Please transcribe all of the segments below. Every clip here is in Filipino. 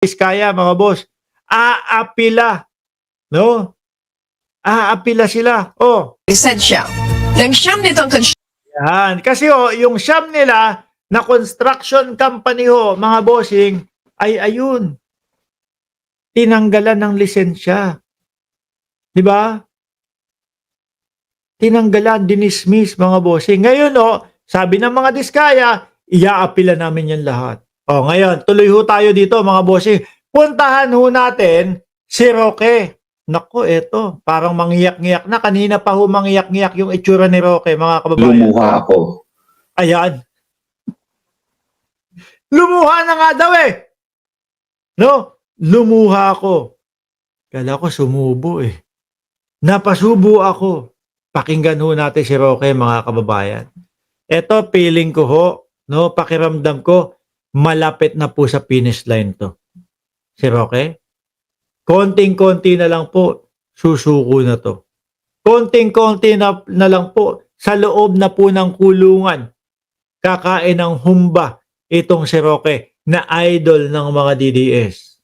Diskaya mga boss, aapila, no? Aapila sila. Oh, lisensya. Nagsyam nitong yan. Kasi yung siyam nila na construction company mga bossing, ay ayun, tinanggalan ng lisensya. 'Di ba? Tinanggalan, dinismiss mga bossing. Ngayon sabi ng mga diskaya, iaapila namin yan lahat. Ngayon, tuloy ho tayo dito mga bossing. Puntahan ho natin si Roque. Nako, eto, parang mangiyak-ngiyak na. Kanina pa ho mangiyak-ngiyak yung itsura ni Roque, mga kababayan. Lumuha ako. Ayan. Lumuha na nga daw eh. No? Lumuha ako. Kala ko sumubo eh. Napasubo ako. Pakinggan ho natin si Roque, mga kababayan. Ito, feeling ko ho, no, pakiramdam ko, malapit na po sa finish line to. Si Roque, konting-konti na lang po, susuko na to. Konting-konti na lang po, sa loob na po ng kulungan, kakain ng humba itong si Roque, na idol ng mga DDS.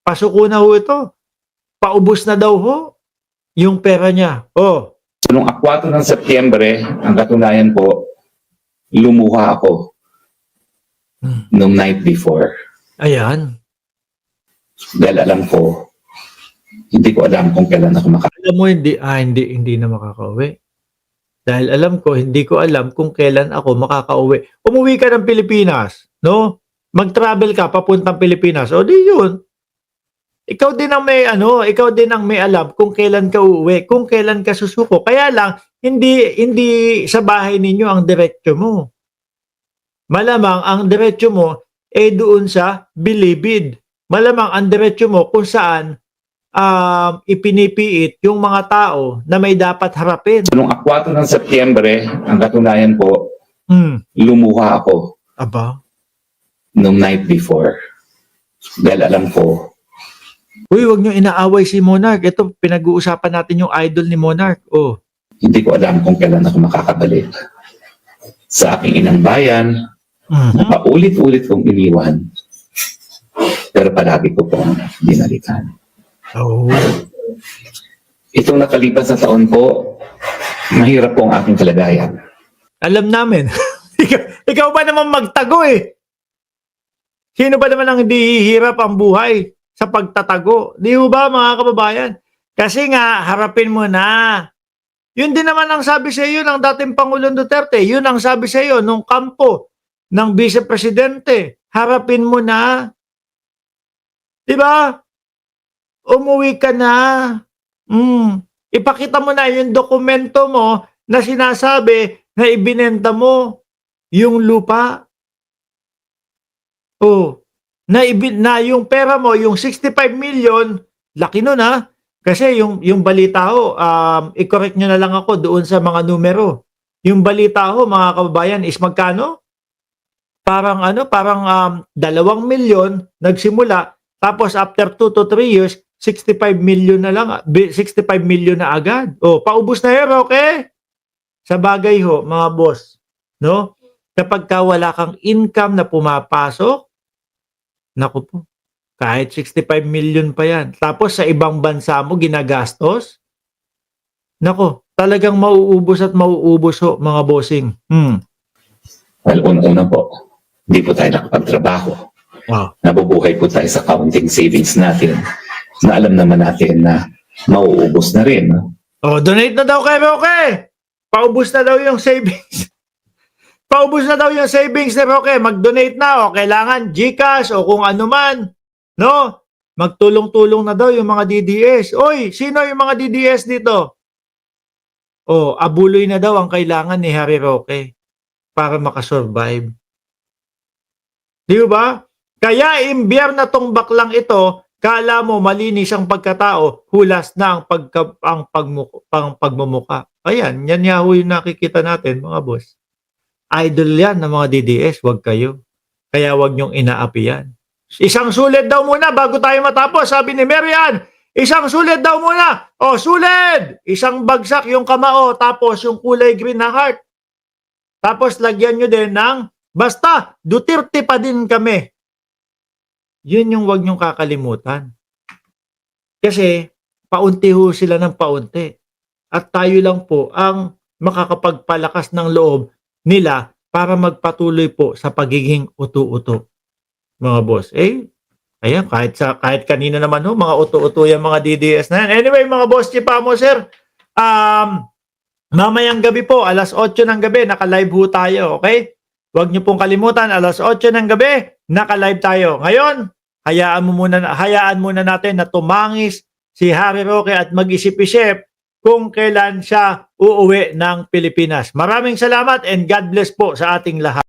Pasuko na ho ito. Paubos na daw ho yung pera niya. So, nung 4 ng Setyembre, ang katunayan po, lumuha ako nung night before. Ayan. Dahil alam ko, hindi ko alam kung kailan ako Alam mo, hindi na makakauwi. Dahil alam ko, hindi ko alam kung kailan ako makakauwi. Umuwi ka ng Pilipinas, no? Mag-travel ka papuntang Pilipinas. O di yun. Ikaw din ang may alam kung kailan ka uuwi, kung kailan ka susuko. Kaya lang, hindi sa bahay ninyo ang diretso mo. Malamang ang diretso mo doon sa Bilibid. Malamang ang diretso mo kung saan ipinipiit yung mga tao na may dapat harapin. So, nung 4 ng Setyembre, ang katunayan po, lumuha ako Aba? nung night before. Dahil alam ko, Uy, wag niyo inaaway si Monarch. Ito, pinag-uusapan natin yung idol ni Monarch. hindi ko alam kung kailan ako makakabalik sa aking inang bayan, na paulit-ulit kong iniwan. Pero palagi ko pong dinalikan. Itong nakalipas na taon po, mahirap po ang aking kalagayan. Alam namin. ikaw ba naman magtago eh? Sino ba naman ang hindi hihirap ang buhay sa pagtatago? Di ba mga kababayan? Kasi nga, harapin mo na. Yun din naman ang sabi sa iyo ng dating Pangulong Duterte. Yun ang sabi sa iyo nung kampo ng Vice Presidente. Harapin mo na. Di ba? Umuwi ka na. Ipakita mo na yung dokumento mo na sinasabi na ibinenta mo yung lupa. Na yung pera mo, yung 65 million, laki nun ha. Kasi yung balita ho, i-correct nyo na lang ako doon sa mga numero. Yung balita ho, mga kababayan, is magkano? Parang 2 milyon nagsimula, tapos after 2 to 3 years, 65 million na lang, 65 million na agad. Paubos na yun, okay? Sa bagay ho, mga boss, no? Kapag wala kang income na pumapasok, naku po, kahit 65 million pa yan. Tapos sa ibang bansa mo ginagastos, naku, talagang mauubos at mauubos ho, mga bossing. Well, una po, hindi po tayo nakapagtrabaho. Wow. Nabubuhay po tayo sa counting savings natin na alam naman natin na mauubos na rin. Donate na daw kay Roque. Paubos na daw yung savings. Paubos na daw yung savings ni Roque. Mag-donate na kailangan GCash o kung ano man. No? Magtulong-tulong na daw yung mga DDS. Oy, sino yung mga DDS dito? Abuloy na daw ang kailangan ni Harry Roque para makasurvive. Di ba? Kaya imbyar na tong baklang ito, kala mo malinis ang pagkatao, hulas na ang pagmumuka. Ayan, yan nga yung nakikita natin, mga boss. Idol yan ng mga DDS, wag kayo. Kaya wag nyong inaapi yan. Isang sulit daw muna bago tayo matapos, sabi ni Marian. Isang sulit daw muna. Sulit! Isang bagsak yung kamao, tapos yung kulay green na heart. Tapos lagyan nyo din ng, basta, Duterte pa din kami. Yun yung wag niyong kakalimutan. Kasi paunti ho sila ng paunti. At tayo lang po ang makakapagpalakas ng loob nila para magpatuloy po sa pagiging utu-uto. Mga boss, ayan, kahit kanina naman ho, mga utu-uto yung mga DDS na yan. Anyway, mga boss, Chipamo, sir, mamayang gabi po, alas 8 ng gabi, naka-live ho tayo, okay? Huwag niyo pong kalimutan, alas 8 ng gabi, naka-live tayo. Ngayon, hayaan muna natin na tumangis si Harry Roque at mag-isip-isip kung kailan siya uuwi ng Pilipinas. Maraming salamat and God bless po sa ating lahat.